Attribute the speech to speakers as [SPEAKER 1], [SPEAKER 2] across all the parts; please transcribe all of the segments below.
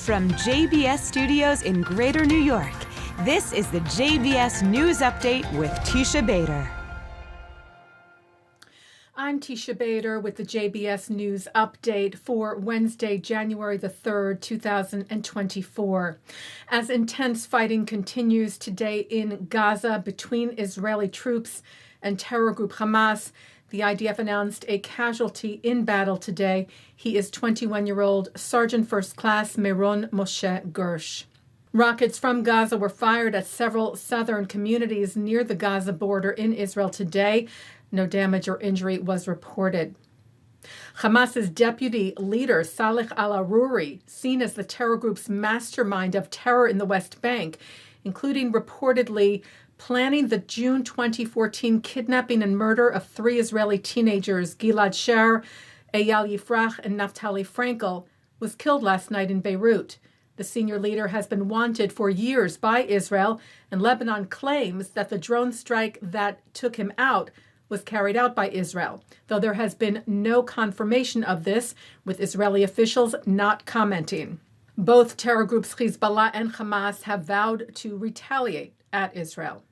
[SPEAKER 1] From JBS Studios in Greater New York, this is the JBS News Update with Teisha Bader.
[SPEAKER 2] I'm Teisha Bader with the JBS News Update for Wednesday, January the 3rd, 2024. As intense fighting continues today in Gaza between Israeli troops and terror group Hamas, the IDF announced a casualty in battle today. He is 21-year-old Sergeant First Class Meron Moshe Gersh. Rockets from Gaza were fired at several southern communities near the Gaza border in Israel today. No damage or injury was reported. Hamas's deputy leader, Saleh al-Aruri, seen as the terror group's mastermind of terror in the West Bank, including reportedly planning the June 2014 kidnapping and murder of 3 Israeli teenagers, Gilad Sher, Eyal Yifrach, and Naftali Frankel, was killed last night in Beirut. The senior leader has been wanted for years by Israel, and Lebanon claims that the drone strike that took him out was carried out by Israel, though there has been no confirmation of this, with Israeli officials not commenting. Both terror groups Hezbollah and Hamas have vowed to retaliate at Israel.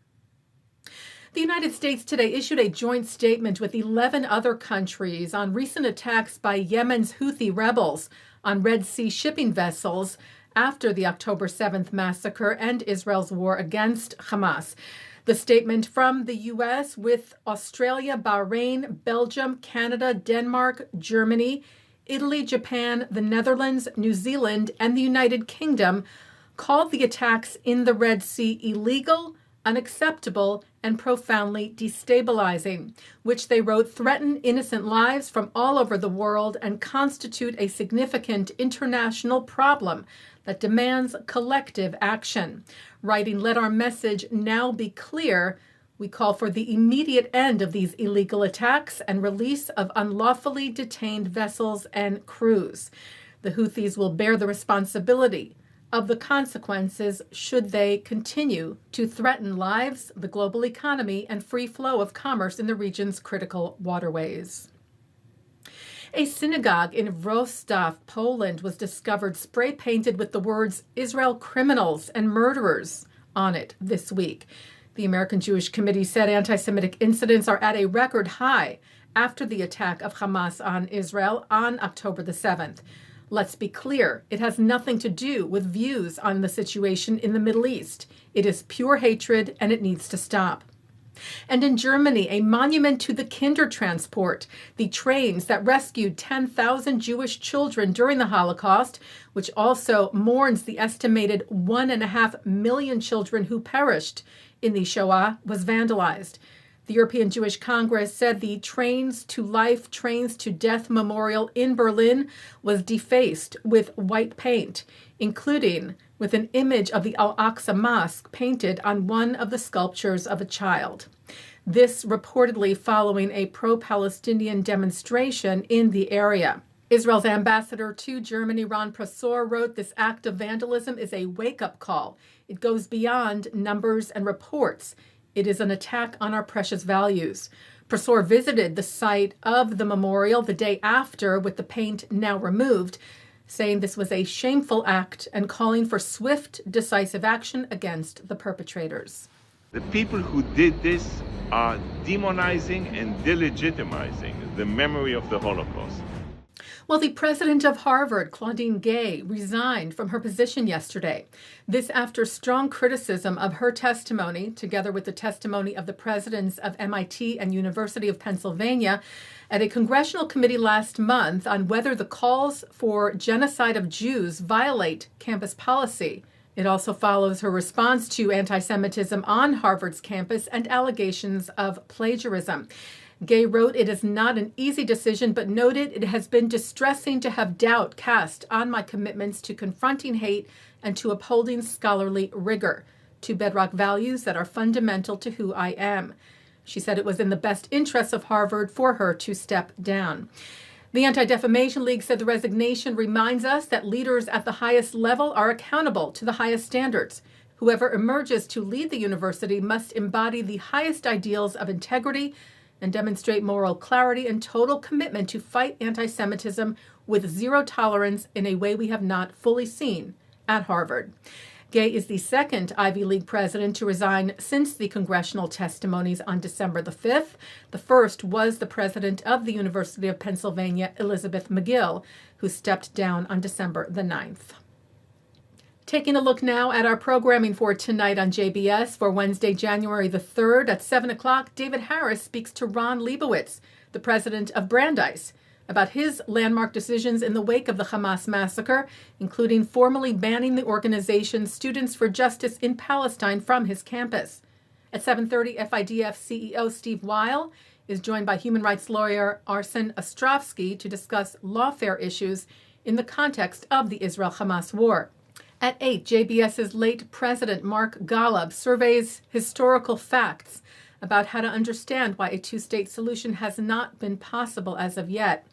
[SPEAKER 2] The United States today issued a joint statement with 11 other countries on recent attacks by Yemen's Houthi rebels on Red Sea shipping vessels after the October 7th massacre and Israel's war against Hamas. The statement from the U.S. with Australia, Bahrain, Belgium, Canada, Denmark, Germany, Italy, Japan, the Netherlands, New Zealand, and the United Kingdom called the attacks in the Red Sea illegal, unacceptable, and profoundly destabilizing, which they wrote threaten innocent lives from all over the world and constitute a significant international problem that demands collective action. Writing, "Let our message now be clear. We call for the immediate end of these illegal attacks and release of unlawfully detained vessels and crews. The Houthis will bear the responsibility of the consequences should they continue to threaten lives, the global economy, and free flow of commerce in the region's critical waterways." A synagogue in Wrocław, Poland, was discovered spray-painted with the words "Israel criminals and murderers" on it this week. The American Jewish Committee said anti-Semitic incidents are at a record high after the attack of Hamas on Israel on October the 7th. Let's be clear, it has nothing to do with views on the situation in the Middle East. It is pure hatred, and it needs to stop. And in Germany, a monument to the Kindertransport, the trains that rescued 10,000 Jewish children during the Holocaust, which also mourns the estimated 1.5 million children who perished in the Shoah, was vandalized. The European Jewish Congress said the Trains to Life, Trains to Death memorial in Berlin was defaced with white paint, including with an image of the Al-Aqsa Mosque painted on one of the sculptures of a child. This reportedly following a pro-Palestinian demonstration in the area. Israel's ambassador to Germany, Ron Liebowitz, wrote, "This act of vandalism is a wake-up call. It goes beyond numbers and reports. It is an attack on our precious values." Prosor visited the site of the memorial the day after, with the paint now removed, saying this was a shameful act and calling for swift, decisive action against the perpetrators.
[SPEAKER 3] The people who did this are demonizing and delegitimizing the memory of the Holocaust.
[SPEAKER 2] Well, the president of Harvard, Claudine Gay, resigned from her position yesterday. This after strong criticism of her testimony, together with the testimony of the presidents of MIT and University of Pennsylvania, at a congressional committee last month on whether the calls for genocide of Jews violate campus policy. It also follows her response to anti-Semitism on Harvard's campus and allegations of plagiarism. Gay wrote, "It is not an easy decision, but noted it has been distressing to have doubt cast on my commitments to confronting hate and to upholding scholarly rigor, two bedrock values that are fundamental to who I am." She said it was in the best interests of Harvard for her to step down. The Anti-Defamation League said the resignation reminds us that leaders at the highest level are accountable to the highest standards. Whoever emerges to lead the university must embody the highest ideals of integrity and demonstrate moral clarity and total commitment to fight anti-Semitism with zero tolerance in a way we have not fully seen at Harvard. Gay is the second Ivy League president to resign since the congressional testimonies on December the 5th. The first was the president of the University of Pennsylvania, Elizabeth Magill, who stepped down on December the 9th. Taking a look now at our programming for tonight on JBS for Wednesday, January the 3rd at 7 o'clock, David Harris speaks to Ron Liebowitz, the president of Brandeis, about his landmark decisions in the wake of the Hamas massacre, including formally banning the organization's Students for Justice in Palestine from his campus. At 7:30, FIDF CEO Steve Weil is joined by human rights lawyer Arsen Ostrovsky to discuss lawfare issues in the context of the Israel-Hamas war. At 8, JBS's late president Mark Golub surveys historical facts about how to understand why a two-state solution has not been possible as of yet.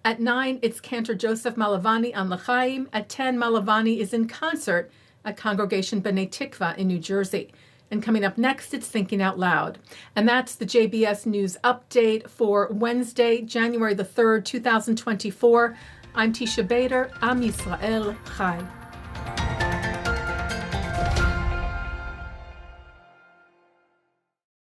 [SPEAKER 2] At 9, it's Cantor Joseph Malavani on L'chaim. At 10, Malavani is in concert at Congregation B'nai Tikva in New Jersey. And coming up next, it's Thinking Out Loud. And that's the JBS News Update for Wednesday, January the 3rd, 2024. I'm Teisha Bader. Am Yisrael Chai.